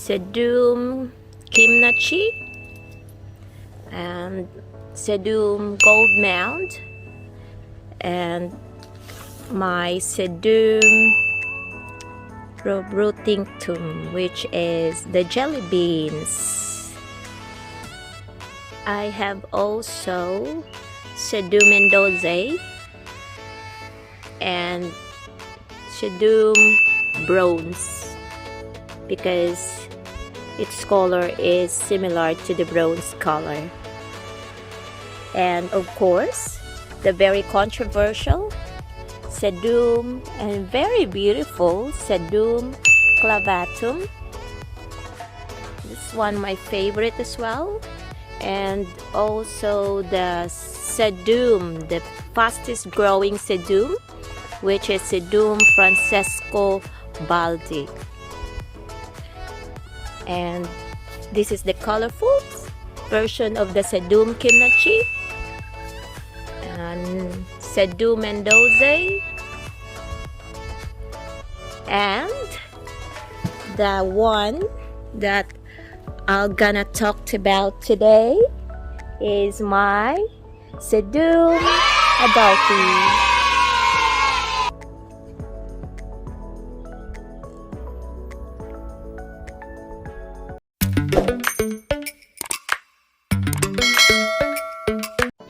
Sedum kimchi and Sedum gold mound and my Sedum rootingtum, which is the jelly beans. I have also Sedum mendozae and Sedum bronze because its color is similar to the bronze color. And of course, the very controversial Sedum and very beautiful Sedum clavatum. This one my favorite as well. And also the Sedum, the fastest growing Sedum, which is Sedum Francesco Baldi. And this is the colorful version of the Sedum kimchi and Sedum mendozae, and the one that I'm gonna talk about today is my Sedum Adolphi.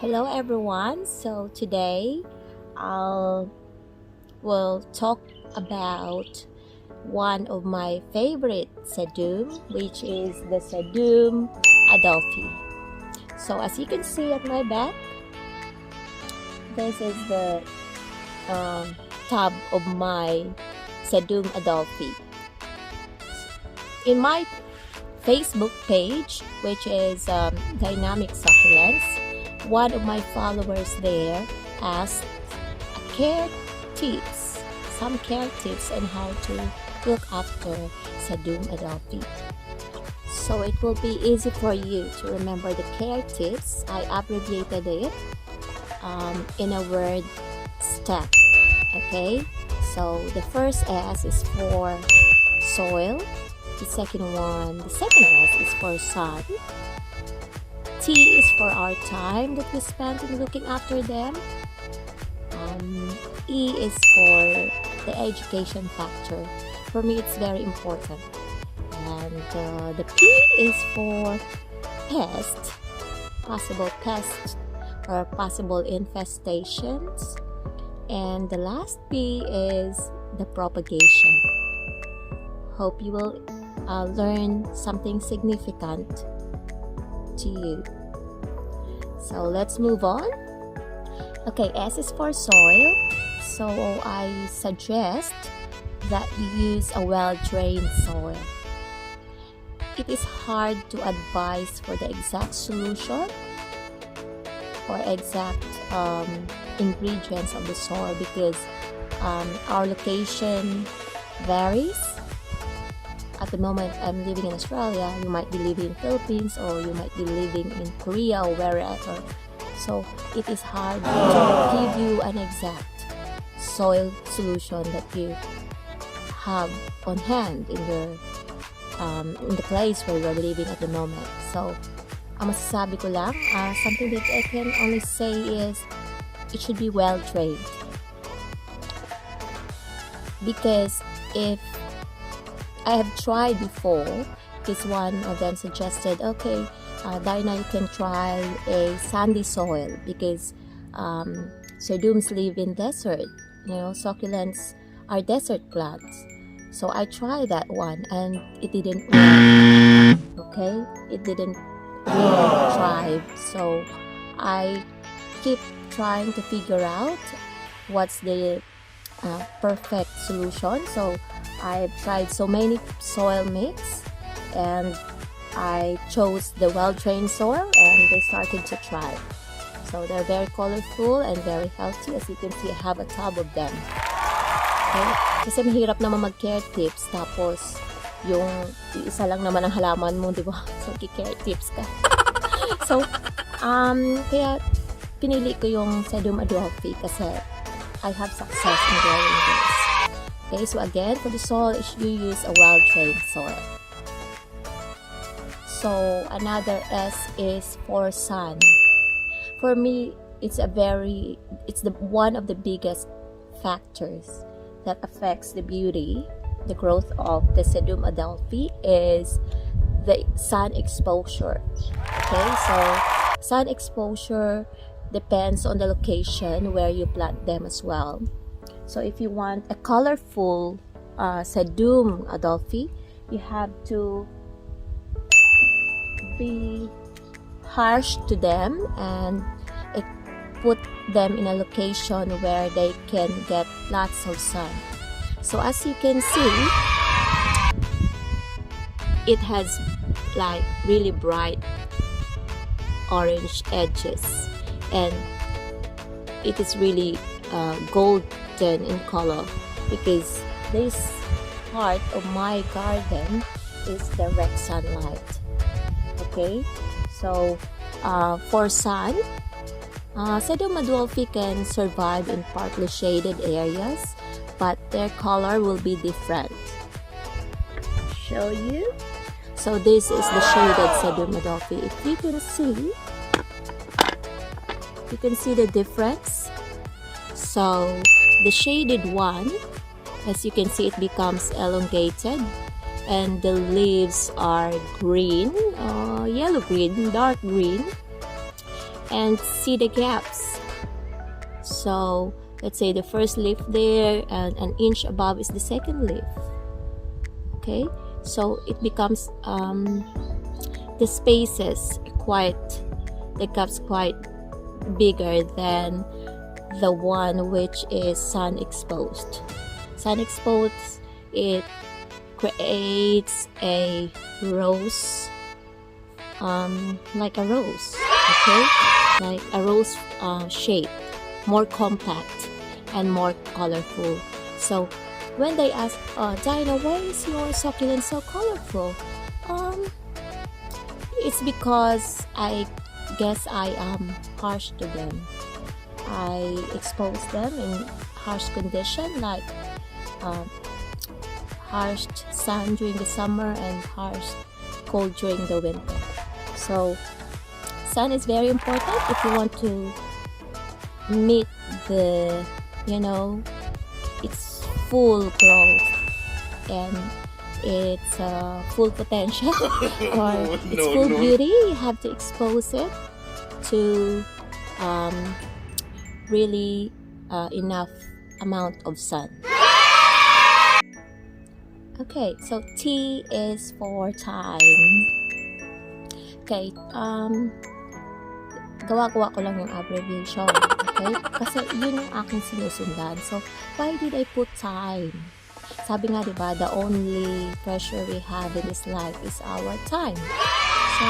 Hello everyone, so today will talk about one of my favorite Sedum, which is the Sedum Adolphi. So as you can see at my back, this is the tub of my Sedum Adolphi. In my Facebook page, which is Dynamic Succulents, one of my followers there asked some care tips on how to look after Sedum Adolphi. So it will be easy for you to remember the care tips. I abbreviated it in a word STEP. Okay, so the first S is for soil, the second S is for sun, T is for our time that we spend in looking after them, E is for the education factor. For me, it's very important. And the P is for pest, possible pests or possible infestations. And the last P is the propagation. Hope you will learn something significant to you. So let's move on. Okay, S is for soil. So I suggest that you use a well-drained soil. It is hard to advise for the exact solution or exact ingredients of the soil because our location varies. At the moment, I'm living in Australia. You might be living in Philippines, or you might be living in Korea or wherever. So it is hard to give you an exact soil solution that you have on hand in your in the place where you're living at the moment. So ang masasabi ko lang, something that I can only say is it should be well drained. Because if I have tried before, because one of them suggested, okay, Dayna, you can try a sandy soil because Sedums live in desert. You know, succulents are desert plants. So I tried that one and it didn't work. Okay, it didn't really thrive. So I keep trying to figure out what's the perfect solution. So I've tried so many soil mix and I chose the well-drained soil and they started to thrive. So they're very colorful and very healthy. As you can see, I have a tub of them. Okay? Kasi mahirap naman mag-care tips tapos yung isa lang naman ang halaman mo, di ba? So, care tips ka. So, kaya pinili ko yung Sedum Adolphi kasi I have success in growing this. Okay, so again, for the soil, you use a well-drained soil. So another S is for sun. For me, it's one of the biggest factors that affects the beauty, the growth of the Sedum Adolphi is the sun exposure. Okay, so sun exposure depends on the location where you plant them as well. So if you want a colorful Sedum Adolphi, you have to be harsh to them and put them in a location where they can get lots of sun. So as you can see, it has like really bright orange edges, and it is really golden in color, because this part of my garden is direct sunlight. Okay, so for sun, Sedum Adolphi can survive in partly shaded areas, but their color will be different. Show you. So this is the shaded Sedum Adolphi. If you can see the difference. So the shaded one, as you can see, it becomes elongated, and the leaves are green, yellow green, dark green, and see the gaps. So let's say the first leaf there, and an inch above is the second leaf. Okay, so it becomes the spaces the gaps quite bigger than the one which is sun exposed. Sun exposed, it creates a rose, like a rose, okay, like a rose shape, more compact and more colorful. So when they ask, Dayna, why is your succulent so colorful? It's because I guess I am harsh to them. I expose them in harsh condition, like harsh sun during the summer and harsh cold during the winter. So sun is very important if you want to meet the, its full growth and its full potential or its full beauty. You have to expose it to really enough amount of sun. Okay, so T is for time. Okay, gawa-gawa ko lang yung abbreviation. Okay, kasi yun yung aking sinusundan. So, why did I put time? Sabi nga, diba, the only treasure we have in this life is our time. So,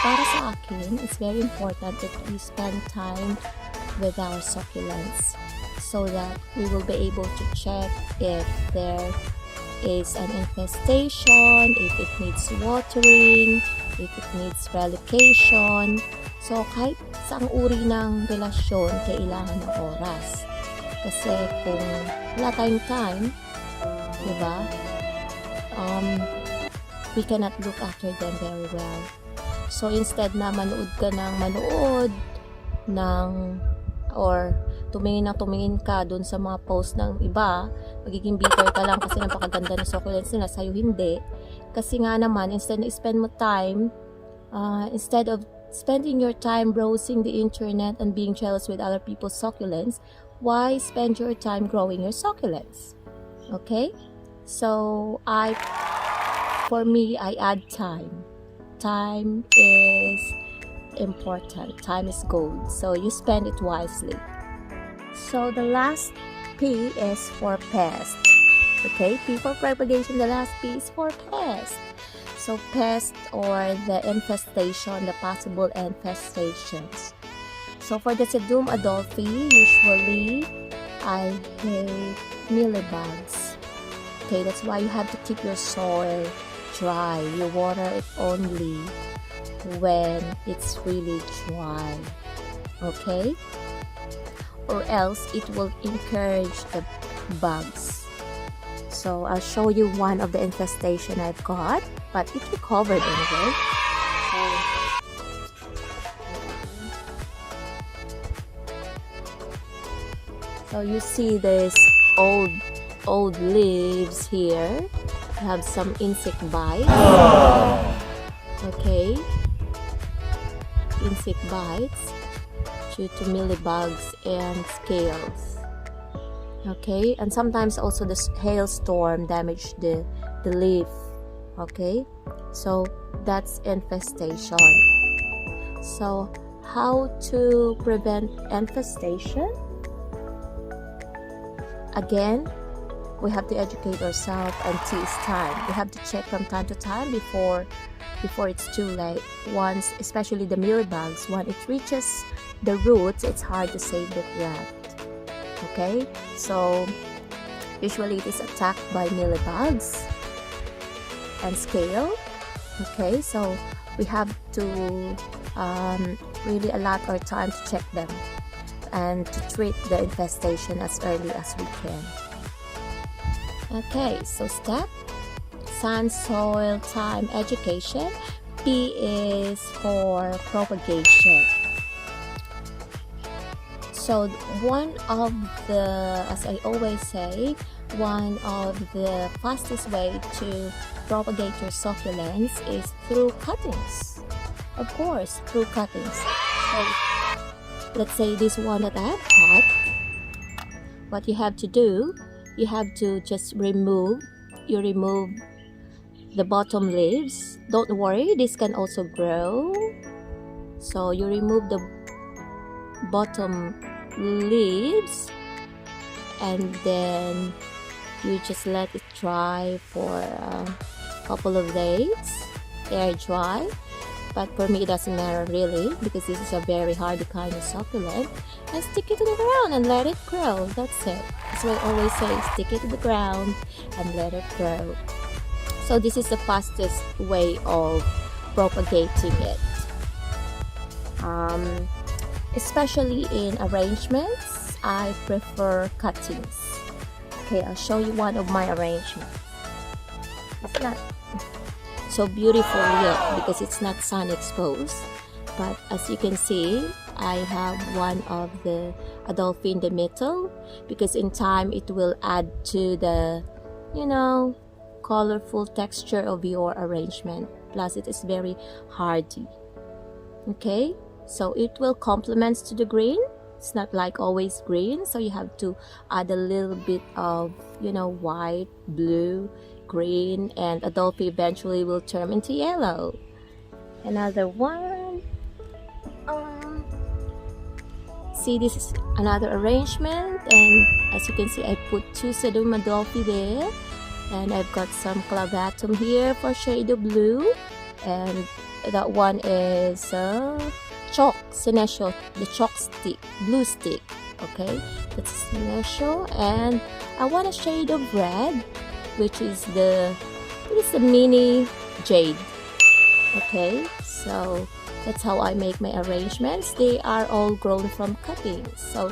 para sa akin, it's very important that we spend time with our succulents so that we will be able to check if there is an infestation, if it needs watering, if it needs relocation. So, kahit saang uri ng relasyon, kailangan ng oras. Kasi kung wala tayong time, diba, we cannot look after them very well. So, instead na manood or tumingin ka dun sa mga post ng iba, magiging bitter ka lang kasi napakaganda ng succulents nila, sa'yo hindi. Kasi nga naman, instead of spending your time browsing the internet and being jealous with other people's succulents, why spend your time growing your succulents? Okay? So, for me, I add time. Time is important. Time is gold. So, you spend it wisely. So, the last P is for pest. Okay? P for propagation. The last P is for pest. So, pest or the infestation, the possible infestations. So, for the Sedum Adolphi, usually, I hate mealybugs. Okay, that's why you have to keep your soil dry. You water it only when it's really dry. Okay? Or else it will encourage the bugs. So I'll show you one of the infestation I've got, but it recovered anyway. So you see this old leaves here. You have some insect bites. Okay, insect bites due to mealybugs and scales. Okay, and sometimes also the hailstorm damage the leaf. Okay, so that's infestation. So how to prevent infestation? Again, we have to educate ourselves until it's time. We have to check from time to time before it's too late. Once, especially the mealybugs, when it reaches the roots, it's hard to save the plant. Okay, so usually it is attacked by mealybugs and scale. Okay, so we have to really allot our time to check them and to treat the infestation as early as we can. Okay, so step sun, soil, time, education. P is for propagation. So one of the, as I always say, one of the fastest way to propagate your succulents is through cuttings. Of course, through cuttings. So let's say this one that I have cut. What you have to do, you have to just remove the bottom leaves. Don't worry, this can also grow. So you remove the bottom leaves and then you just let it dry for a couple of days, air dry. But for me it doesn't matter really, because this is a very hardy kind of succulent. And stick it to the ground and let it grow. That's it. That's what I always say, stick it to the ground and let it grow. So this is the fastest way of propagating it. Especially in arrangements, I prefer cuttings. Okay, I'll show you one of my arrangements. It's not so beautiful yet because it's not sun exposed, but as you can see, I have one of the Adolphi in the middle, because in time it will add to the, you know, colorful texture of your arrangement. Plus it is very hardy. Okay, so it will complement to the green. It's not like always green, so you have to add a little bit of, you know, white, blue, green, and Adolphi eventually will turn into yellow. Another one. See, this is another arrangement, and as you can see, I put 2 Sedum Adolphi there, and I've got some clavatum here for shade of blue, and that one is chalk, senecio, the chalk stick, blue stick. Okay, that's senecio, and I want a shade of red, which is the mini jade. Okay, so that's how I make my arrangements. They are all grown from cuttings. So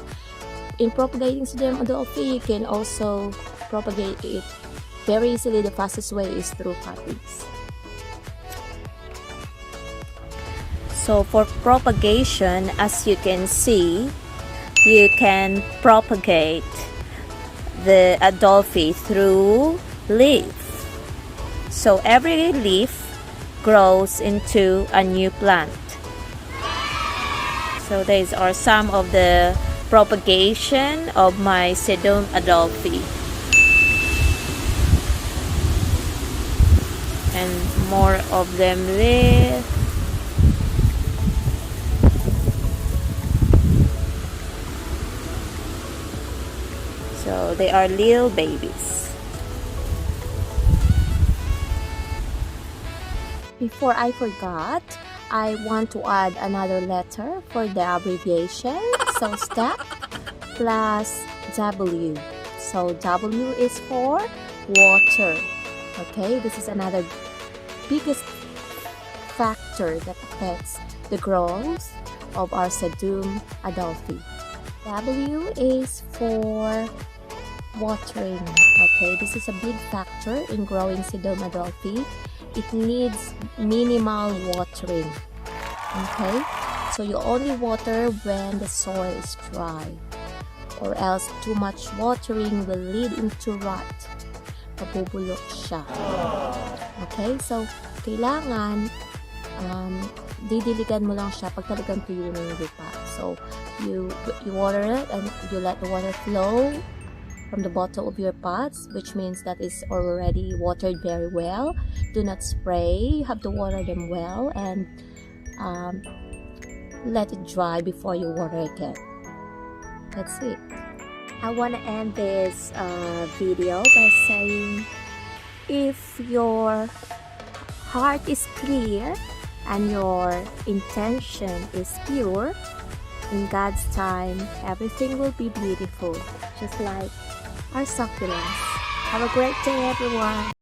in propagating Sedum Adolphi, you can also propagate it very easily. The fastest way is through cuttings. So for propagation, as you can see, you can propagate the Adolphi through leaf. So every leaf grows into a new plant. So these are some of the propagation of my Sedum Adolphi. And more of them there. So they are little babies. Before I forgot, I want to add another letter for the abbreviation. So step plus W. So W is for water. Okay, this is another biggest factor that affects the growth of our Sedum Adolphi. W is for watering. Okay, this is a big factor in growing Sedum Adolphi. It needs minimal watering. Okay, so you only water when the soil is dry. or else too much watering will lead into rot. Mabubulok siya. Okay, so kailangan didiligan mo lang siya pag talagang tuyo na yung lupa. So you water it and you let the water flow from the bottom of your pots, which means that is already watered very well. Do not spray. You have to water them well and let it dry before you water again. That's it. I want to end this video by saying, if your heart is clear and your intention is pure, in God's time, everything will be beautiful, just like our succulents. Have a great day, everyone.